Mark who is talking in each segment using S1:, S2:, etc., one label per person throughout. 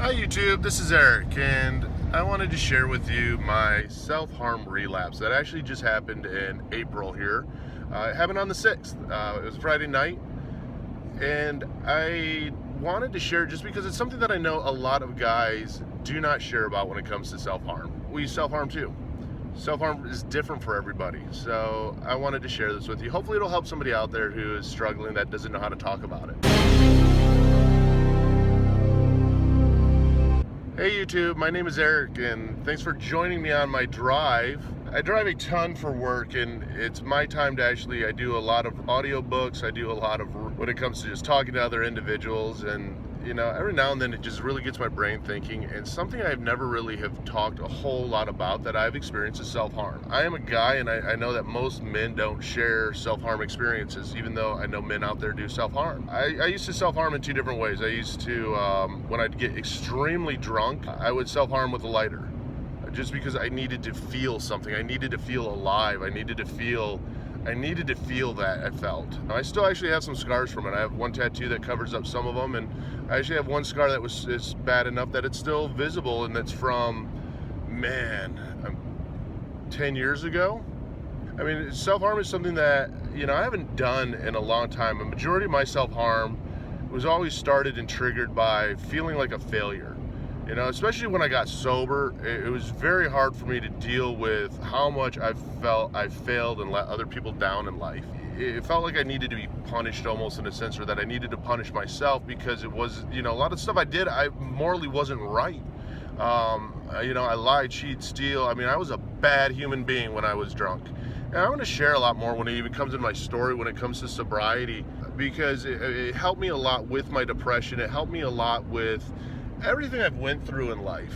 S1: Hi YouTube, this is Eric, and I wanted to share with you my self-harm relapse that actually just happened in April here. It happened on the 6th. It was Friday night, and I wanted to share just because it's something that I know a lot of guys do not share about when it comes to self-harm. We self-harm too. Self-harm is different for everybody, so I wanted to share this with you. Hopefully it'll help somebody out there who is struggling that doesn't know how to talk about it. Hey YouTube, my name is Eric, and thanks for joining me on my drive. I drive a ton for work, and it's my time to I do a lot of audiobooks. I do a lot of when it comes to just talking to other individuals, and every now and then it just really gets my brain thinking. And something I've never really have talked a whole lot about that I've experienced is self-harm. I am a guy, and I know that most men don't share self-harm experiences, even though I know men out there do self-harm. I used to self-harm in two different ways. I used to, when I'd get extremely drunk, I would self-harm with a lighter, just because I needed to feel something. I needed to feel alive. I needed to feel that I felt. I still actually have some scars from it. I have one tattoo that covers up some of them, and I actually have one scar that is bad enough that it's still visible, and that's from, 10 years ago. I mean, self-harm is something that, I haven't done in a long time. A majority of my self-harm was always started and triggered by feeling like a failure. Especially when I got sober, it was very hard for me to deal with how much I felt I failed and let other people down in life. It felt like I needed to be punished almost, in a sense, or that I needed to punish myself, because it was, a lot of stuff I did, I morally wasn't right. I lied, cheated, steal. I mean, I was a bad human being when I was drunk. And I'm going to share a lot more when it even comes in my story when it comes to sobriety, because it helped me a lot with my depression. It helped me a lot with everything I've went through in life.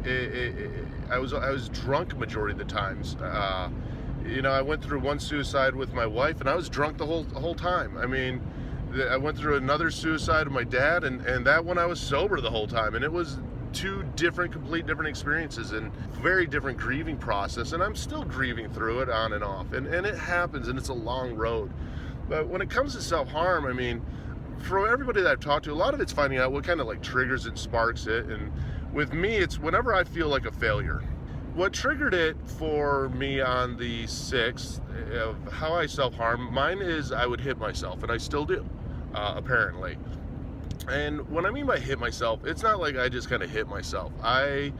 S1: I was drunk majority of the times. I went through one suicide with my wife, and I was drunk the whole time. I mean, I went through another suicide with my dad, and that one I was sober the whole time, and it was two complete different experiences and very different grieving process, and I'm still grieving through it on and off, and it happens, and it's a long road. But when it comes to self-harm, I mean, for everybody that I've talked to, a lot of it's finding out what kind of like triggers it, sparks it. And with me, it's whenever I feel like a failure. What triggered it for me on the 6th of how I self-harm, mine is I would hit myself, and I still do, apparently. And when I mean by hit myself, it's not like I just kind of hit myself. I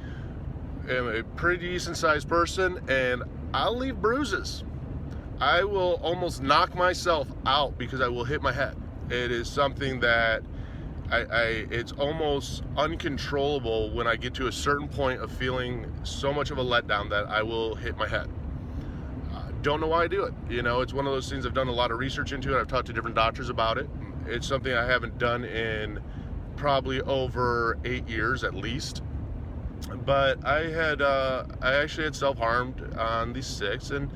S1: am a pretty decent sized person, and I'll leave bruises. I will almost knock myself out because I will hit my head. It is something that it's almost uncontrollable when I get to a certain point of feeling so much of a letdown that I will hit my head. Don't know why I do it. It's one of those things I've done a lot of research into, and I've talked to different doctors about it. It's something I haven't done in probably over 8 years at least. But I actually had self-harmed on the 6th, and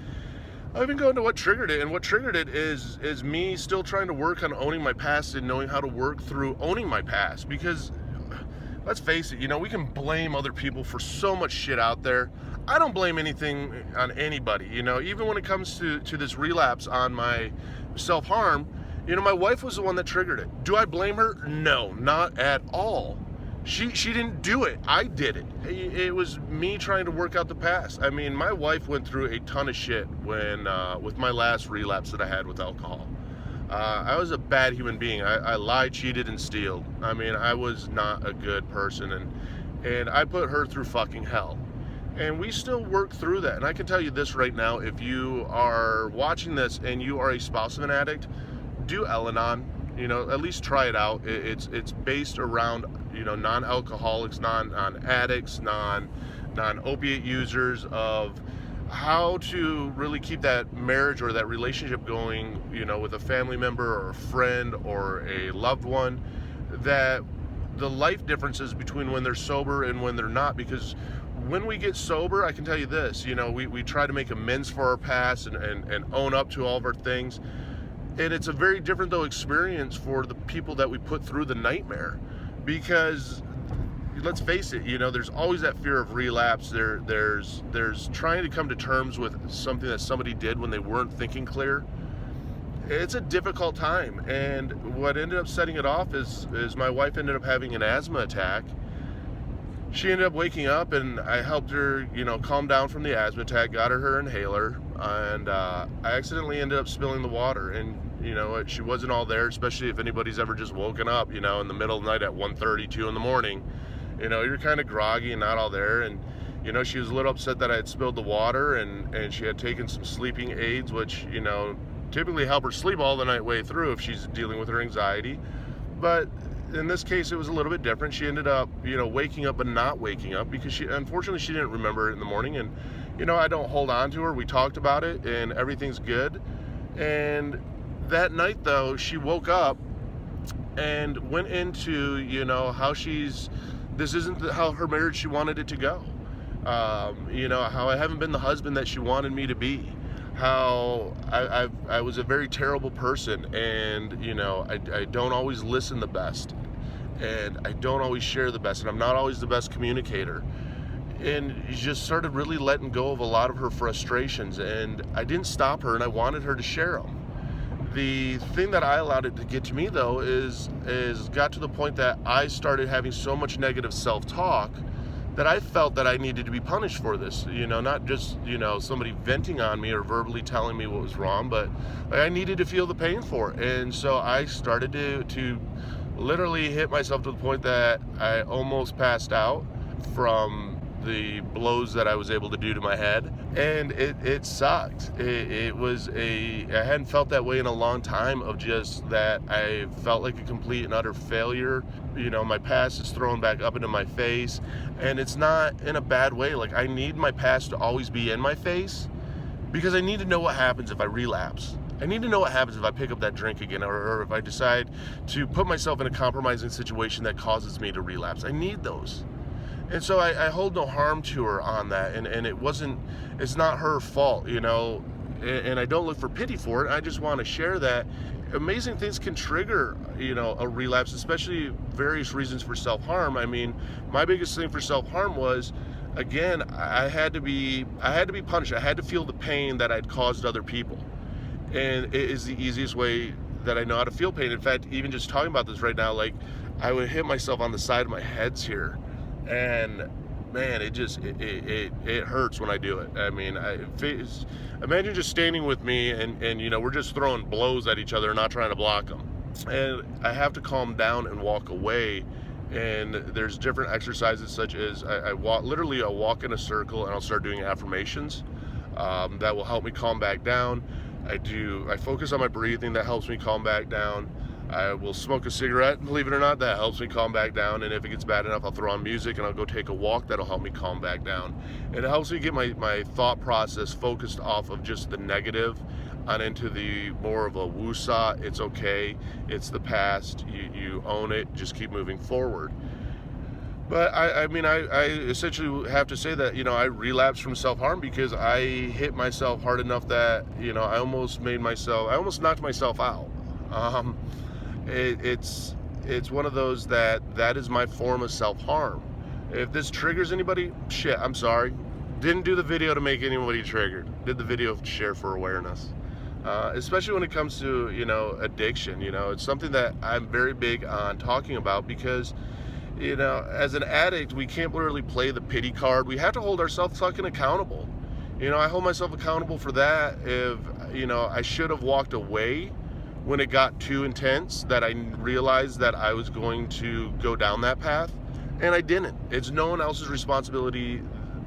S1: I've been going to what triggered it, and what triggered it is me still trying to work on owning my past and knowing how to work through owning my past. Because let's face it, we can blame other people for so much shit out there. I don't blame anything on anybody. Even when it comes to this relapse on my self-harm, my wife was the one that triggered it. Do I blame her? No, not at all. She didn't do it. I did it. It was me trying to work out the past. I mean, my wife went through a ton of shit when with my last relapse that I had with alcohol. I was a bad human being. I lied, cheated, and stealed. I mean, I was not a good person, and I put her through fucking hell. And we still work through that. And I can tell you this right now: if you are watching this and you are a spouse of an addict, do Al-Anon. At least try it out. It's based around non-alcoholics, non-addicts, non-opiate users, of how to really keep that marriage or that relationship going, with a family member or a friend or a loved one. That the life differences between when they're sober and when they're not, because when we get sober, I can tell you this, we try to make amends for our past and own up to all of our things. And it's a very different, though, experience for the people that we put through the nightmare. Because, let's face it, there's always that fear of relapse. There's trying to come to terms with something that somebody did when they weren't thinking clear. It's a difficult time. And what ended up setting it off is my wife ended up having an asthma attack. She ended up waking up, and I helped her, calm down from the asthma attack, got her inhaler, and I accidentally ended up spilling the water. And she wasn't all there, especially if anybody's ever just woken up, in the middle of the night at 1:30, 2 in the morning. You're kind of groggy and not all there. And she was a little upset that I had spilled the water, and she had taken some sleeping aids, which typically help her sleep all the night way through if she's dealing with her anxiety. But in this case, it was a little bit different. She ended up, waking up but not waking up, because unfortunately, she didn't remember it in the morning. And, I don't hold on to her. We talked about it, and everything's good. And that night, though, she woke up and went into, how this isn't how her marriage she wanted it to go. How I haven't been the husband that she wanted me to be. How I was a very terrible person, and I don't always listen the best, and I don't always share the best, and I'm not always the best communicator. And she just started really letting go of a lot of her frustrations, and I didn't stop her, and I wanted her to share them. The thing that I allowed it to get to me, though, is got to the point that I started having so much negative self-talk that I felt that I needed to be punished for this, not just, somebody venting on me or verbally telling me what was wrong, but I needed to feel the pain for it. And so I started to literally hit myself to the point that I almost passed out from the blows that I was able to do to my head. And it sucked. I hadn't felt that way in a long time, of just that I felt like a complete and utter failure. My past is thrown back up into my face, and it's not in a bad way. Like, I need my past to always be in my face, because I need to know what happens if I relapse. I need to know what happens if I pick up that drink again, or if I decide to put myself in a compromising situation that causes me to relapse. I need those. And so I hold no harm to her on that, and it's not her fault, and I don't look for pity for it. I just want to share that amazing things can trigger, a relapse, especially various reasons for self-harm. I mean, my biggest thing for self-harm was, again, I had to be punished. I had to feel the pain that I'd caused other people. And it is the easiest way that I know how to feel pain. In fact, even just talking about this right now, like, I would hit myself on the side of my heads here. And man, it hurts when I do it. I mean, imagine just standing with me, and we're just throwing blows at each other, not trying to block them. And I have to calm down and walk away. And there's different exercises, such as I walk in a circle, and I'll start doing affirmations that will help me calm back down. I focus on my breathing. That helps me calm back down. I will smoke a cigarette, believe it or not, that helps me calm back down. And if it gets bad enough, I'll throw on music, and I'll go take a walk. That'll help me calm back down. And it helps me get my thought process focused off of just the negative on into the more of a woosah. It's okay. It's the past. You own it. Just keep moving forward. But I essentially have to say that, I relapsed from self-harm because I hit myself hard enough that, I almost knocked myself out. It's one of those that is my form of self-harm. If this triggers anybody, shit, I'm sorry. Didn't do the video to make anybody triggered. Did the video to share for awareness. Especially when it comes to, addiction. It's something that I'm very big on talking about, because, as an addict, we can't literally play the pity card. We have to hold ourselves fucking accountable. I hold myself accountable for that. If, I should have walked away when it got too intense, that I realized that I was going to go down that path, and I didn't. It's no one else's responsibility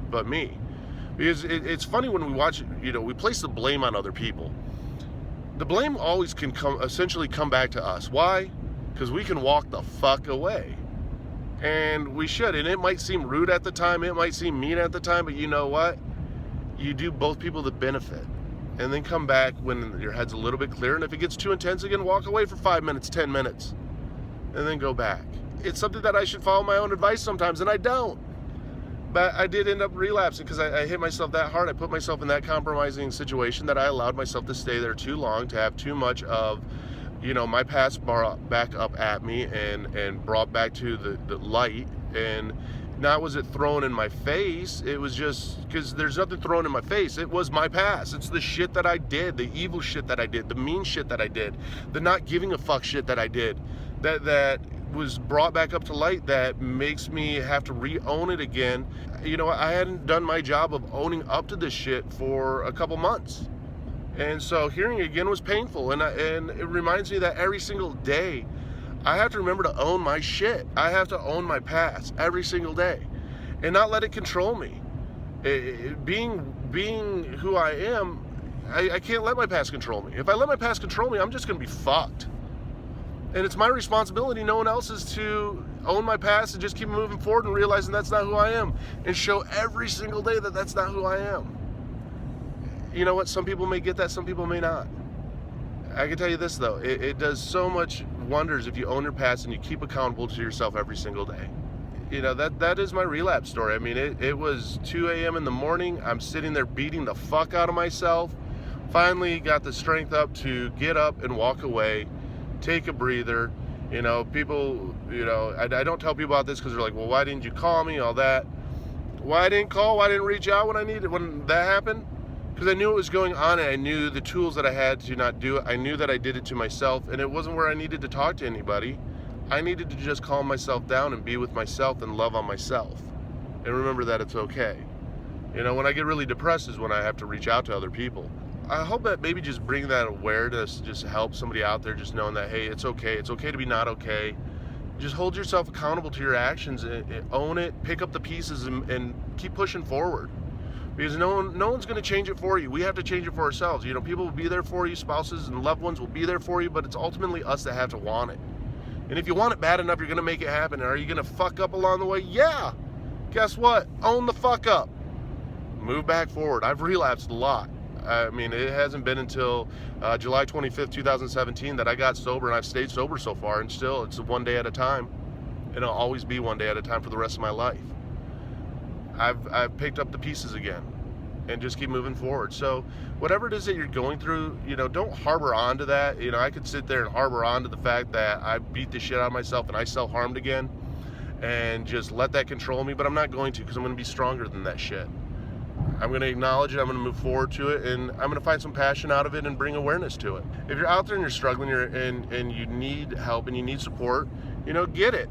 S1: but me. Because it's funny when we watch, we place the blame on other people. The blame always can essentially come back to us. Why? Because we can walk the fuck away. And we should. And it might seem rude at the time, it might seem mean at the time, but you know what? You do both people the benefit. And then come back when your head's a little bit clearer. And if it gets too intense again, walk away for 5 minutes, 10 minutes, and then go back. It's something that I should follow my own advice sometimes, and I don't. But I did end up relapsing because I hit myself that hard. I put myself in that compromising situation that I allowed myself to stay there too long, to have too much of, my past brought back up at me and brought back to the light. And not was it thrown in my face, it was just, because there's nothing thrown in my face. It was my past. It's the shit that I did, the evil shit that I did, the mean shit that I did, the not giving a fuck shit that I did, that was brought back up to light that makes me have to re-own it again. I hadn't done my job of owning up to this shit for a couple months. And so hearing it again was painful. And it reminds me that every single day, I have to remember to own my shit. I have to own my past every single day and not let it control me. Being who I am, I can't let my past control me. If I let my past control me, I'm just going to be fucked. And it's my responsibility, no one else's, to own my past and just keep moving forward and realizing that's not who I am, and show every single day that that's not who I am. You know what? Some people may get that, some people may not. I can tell you this, though. It does so much wonders if you own your past and you keep accountable to yourself every single day. That is my relapse story. I mean, it was 2 a.m. in the morning. I'm sitting there beating the fuck out of myself. Finally got the strength up to get up and walk away, take a breather. People, I don't tell people about this because they're like, well, why didn't you call me, all that. Why I didn't call, why I didn't reach out when that happened? Because I knew what was going on, and I knew the tools that I had to not do it. I knew that I did it to myself, and it wasn't where I needed to talk to anybody. I needed to just calm myself down and be with myself and love on myself and remember that it's okay. When I get really depressed is when I have to reach out to other people. I hope that maybe just bring that awareness just help somebody out there, just knowing that, hey, it's okay. It's okay to be not okay. Just hold yourself accountable to your actions and own it, pick up the pieces and keep pushing forward. Because no one's going to change it for you. We have to change it for ourselves. People will be there for you, spouses and loved ones will be there for you, but it's ultimately us that have to want it. And if you want it bad enough, you're going to make it happen. And are you going to fuck up along the way? Yeah. Guess what? Own the fuck up. Move back forward. I've relapsed a lot. I mean, it hasn't been until July 25th, 2017 that I got sober, and I've stayed sober so far, and still it's one day at a time. And it'll always be one day at a time for the rest of my life. I've picked up the pieces again and just keep moving forward. So whatever it is that you're going through, don't harbor onto that. I could sit there and harbor onto the fact that I beat the shit out of myself and I self-harmed again and just let that control me, but I'm not going to, because I'm going to be stronger than that shit. I'm going to acknowledge it, I'm going to move forward to it, and I'm going to find some passion out of it and bring awareness to it. If you're out there and you're struggling and you need help and you need support, get it.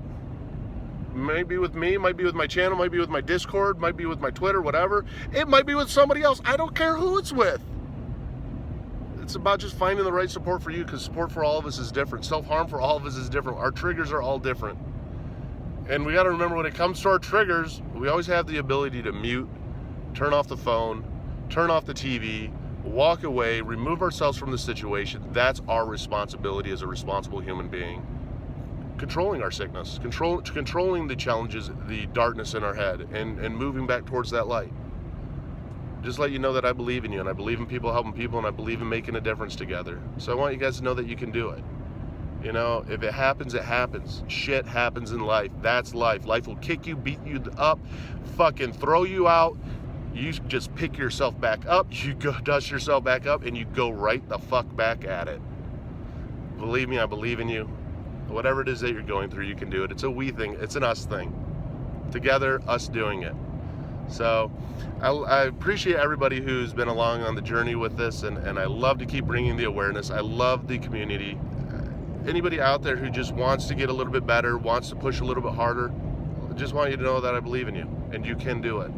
S1: Might be with me, might be with my channel, might be with my Discord, might be with my Twitter, whatever. It might be with somebody else. I don't care who it's with. It's about just finding the right support for you, because support for all of us is different. Self-harm for all of us is different. Our triggers are all different. And we got to remember, when it comes to our triggers, we always have the ability to mute, turn off the phone, turn off the TV, walk away, remove ourselves from the situation. That's our responsibility as a responsible human being. Controlling our sickness, controlling the challenges, the darkness in our head, and moving back towards that light. Just let you know that I believe in you, and I believe in people helping people, and I believe in making a difference together. So I want you guys to know that you can do it. If it happens, it happens. Shit happens in life. That's life. Life will kick you, beat you up, fucking throw you out. You just pick yourself back up, you go dust yourself back up, and you go right the fuck back at it. Believe me, I believe in you. Whatever it is that you're going through, you can do it. It's a we thing. It's an us thing. Together, us doing it. So I appreciate everybody who's been along on the journey with this, and I love to keep bringing the awareness. I love the community. Anybody out there who just wants to get a little bit better, wants to push a little bit harder, I just want you to know that I believe in you, and you can do it.